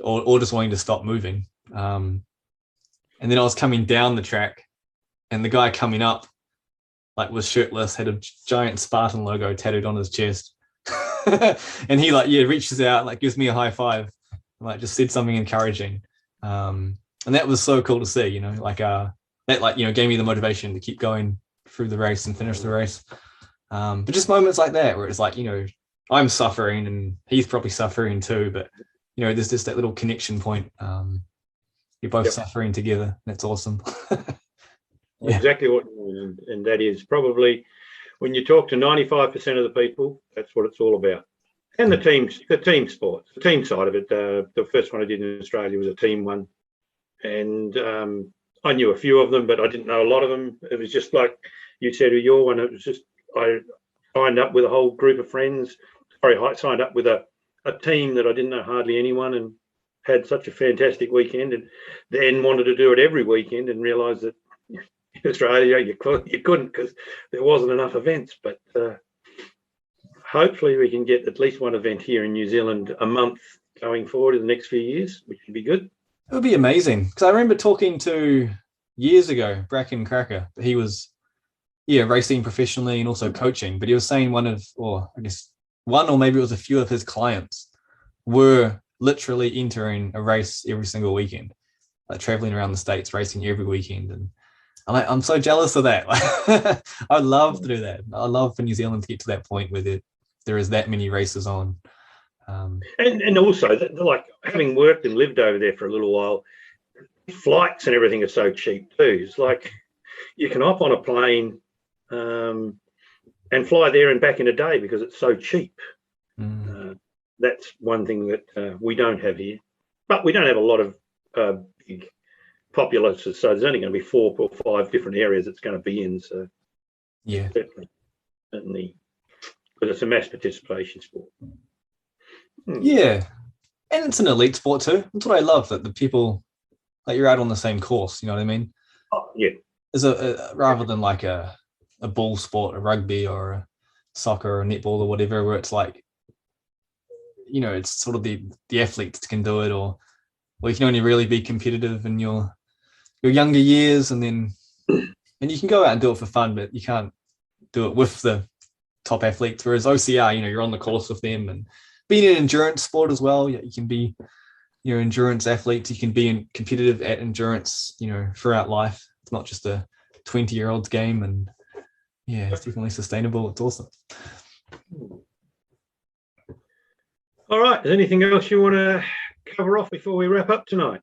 or just wanting to stop moving. And then I was coming down the track and the guy coming up like was shirtless, had a giant Spartan logo tattooed on his chest. And he reaches out, like gives me a high five, and, like just said something encouraging. And that was so cool to see, that gave me the motivation to keep going through the race and finish the race. But just moments like that where it's like, I'm suffering and he's probably suffering too, but there's just that little connection point. You're both suffering together. That's awesome. Exactly what, and that is probably when you talk to 95% of the people, that's what it's all about. And the team sports, the team side of it. The first one I did in Australia was a team one, and I knew a few of them, but I didn't know a lot of them. It was just like you said with your one. It was just I signed up with a whole group of friends. I signed up with a team that I didn't know hardly anyone, and had such a fantastic weekend, and then wanted to do it every weekend, and realised that in Australia you couldn't because there wasn't enough events. But hopefully we can get at least one event here in New Zealand a month going forward in the next few years, which would be good. It would be amazing, because I remember talking to years ago Bracken Cracker. He was racing professionally and also coaching, but he was saying one or maybe it was a few of his clients were literally entering a race every single weekend, like traveling around the States racing every weekend. And I'm so jealous of that. I'd love to do that. I'd love for New Zealand to get to that point where there is that many races on. And also, like having worked and lived over there for a little while, flights and everything are so cheap too. It's like you can hop on a plane and fly there and back in a day because it's so cheap. That's one thing that we don't have here. But we don't have a lot of big populaces, so there's only going to be 4 or 5 different areas it's going to be in. So yeah, certainly, because it's a mass participation sport. Yeah, and it's an elite sport too. That's what I love, that the people, like, you're out on the same course. You know what I mean? Oh, yeah. There's a rather than like a ball sport, a rugby or a soccer or a netball or whatever, where it's like, it's sort of the athletes can do it, or you can only really be competitive in your younger years, and you can go out and do it for fun, but you can't do it with the top athletes. Whereas OCR, you're on the course with them, and being an endurance sport as well, you can be endurance athletes. You can be competitive at endurance, throughout life. It's not just a 20-year-olds game, and yeah, it's definitely sustainable. It's awesome. All right. Is there anything else you want to cover off before we wrap up tonight?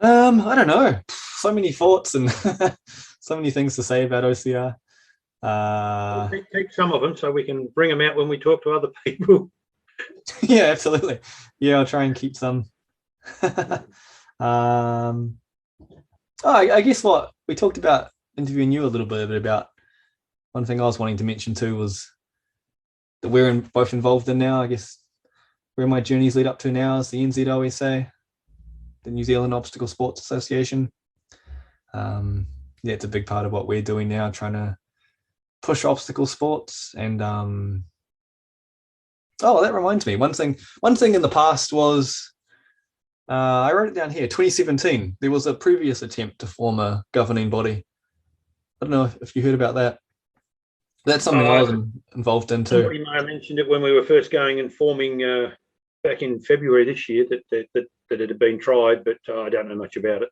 I don't know. So many thoughts and so many things to say about OCR. Keep some of them so we can bring them out when we talk to other people. Yeah, absolutely. Yeah, I'll try and keep some. I guess what we talked about interviewing you a little bit about. One thing I was wanting to mention too was that we're both involved in now. I guess where my journeys lead up to now is the NZOSA, the New Zealand Obstacle Sports Association. Yeah, it's a big part of what we're doing now, trying to push obstacle sports. And that reminds me, one thing in the past was, I wrote it down here, 2017, there was a previous attempt to form a governing body. I don't know if you heard about that. That's something I was involved in too. Somebody may have mentioned it when we were first going and forming back in February this year that it had been tried, but I don't know much about it.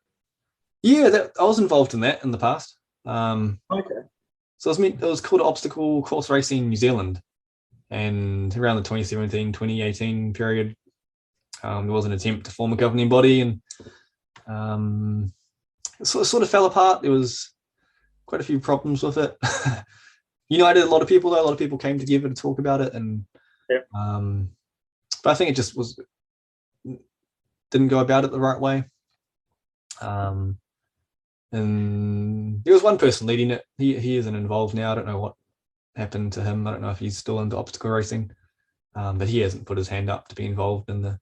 Yeah, I was involved in that in the past. Okay. So it was called Obstacle Course Racing New Zealand. And around the 2017-2018 period, there was an attempt to form a governing body, and it sort of fell apart. There was quite a few problems with it. United a lot of people, though. A lot of people came together to talk about it, and but I think it just didn't go about it the right way. And there was one person leading it. He isn't involved now. I don't know what happened to him. I don't know if he's still into obstacle racing, but he hasn't put his hand up to be involved in the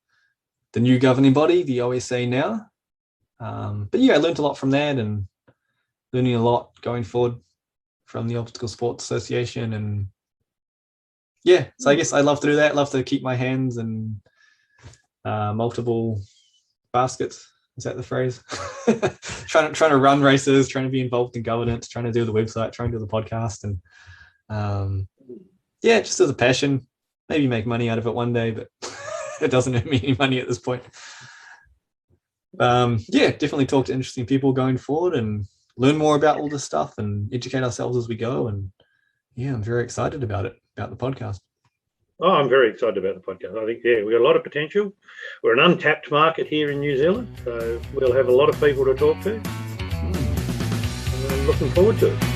new governing body, the OSA now. But yeah, I learned a lot from that, and learning a lot going forward from the Obstacle Sports Association. And yeah, so I guess I love to do that. I love to keep my hands in multiple baskets. Is that the phrase? trying to run races, trying to be involved in governance, trying to do the website, trying to do the podcast, and yeah, just as a passion. Maybe make money out of it one day, but it doesn't earn me any money at this point. Yeah, definitely talk to interesting people going forward and learn more about all this stuff and educate ourselves as we go. And yeah, I'm very excited about it, about the podcast. Oh, I'm very excited about the podcast. I think, we've got a lot of potential. We're an untapped market here in New Zealand, so we'll have a lot of people to talk to. And I'm looking forward to it.